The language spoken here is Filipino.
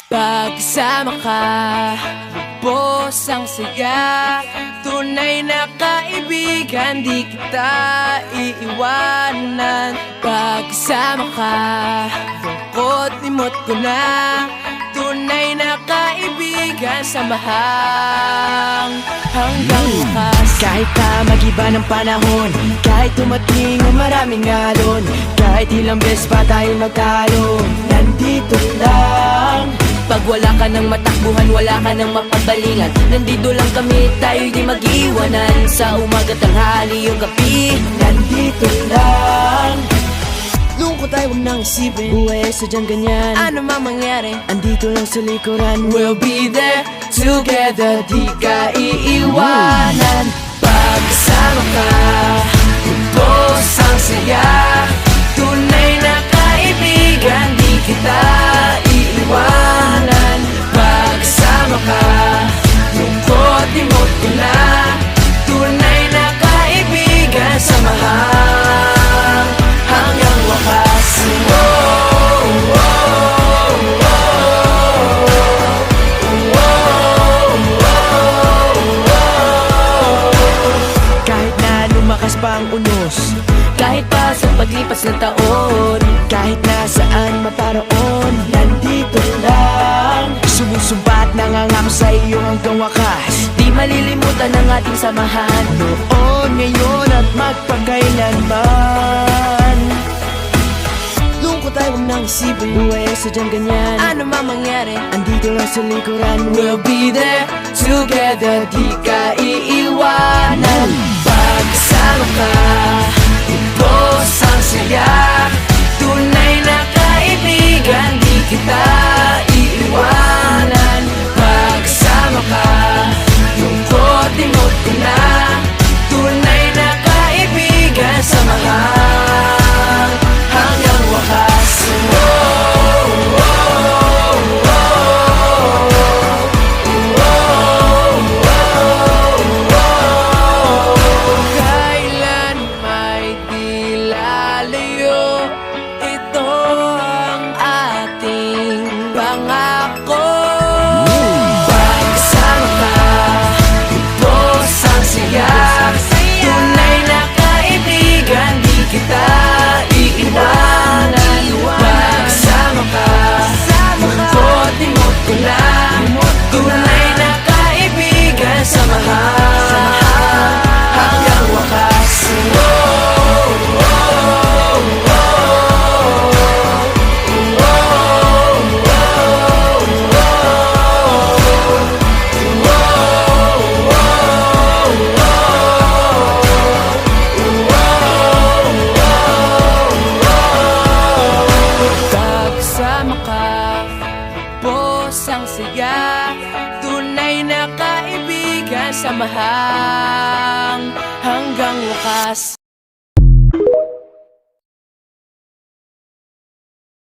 Pagkasama ka, lubos ang saya. Tunay na kaibigan, di kita iiwanan. Pagkasama ka, lungkot limot ko na. Tunay na kaibigan, samahang hanggang wakas. Kahit pa mag-iba ng panahon, kahit tumating ang maraming alon, kahit ilang beses pa tayo magtalo, nandito lang. Pag wala ka ng matakbuhan, wala ka ng mapagbalingan, nandito lang kami, tayo'y di mag-iwanan. Sa umaga, tanghali, yung gabi, nandito lang. lungkot ay huwag nang isipin, Buhay sadyang ganyan, ano man mangyari, andito lang sa likuran. we'll be there together, di ka iiwanan. Pagkasama ka, lubos ang saya. Tunay na kaibigan, di kita iiwanan. Pagkasama ka, lungkot limot ko na. Tunay na kaibigan, samahang hanggang wakas. Kahit na lumakas pa ang unos, Kahit pa sa paglipas ng taon, kahit nasaan maparoon, nandito lang. Sumusumpa at nangangako sa iyo hanggang wakas. di malilimutan ang ating samahan. Noon, ngayon at magpakailanman. Lungkot ay huwag nang isipin, Buhay sadyang ganyan, ano man mangyari, andito lang sa likuran. we'll be there together, di ka iiwanan. Pagkasama ka, lubos ang saya. Tunay na kaibigan, di kita iiwanan. Pagkasama ka, lungkot limot ko na. Tunay na kaibigan, samahang hanggang wakas. Kailan may di lalayo, ito ang ating pangako. Pagkasama ka, lubos ang saya. Tunay na kaibigan, di kita iiwanan. Pagkasama ka, lungkot limot ko na. Tunay na kaibigan, samahang hanggang wakas. Pagkasama ka, lubos ang saya. Tunay na kaibigan, samahang hanggang wakas.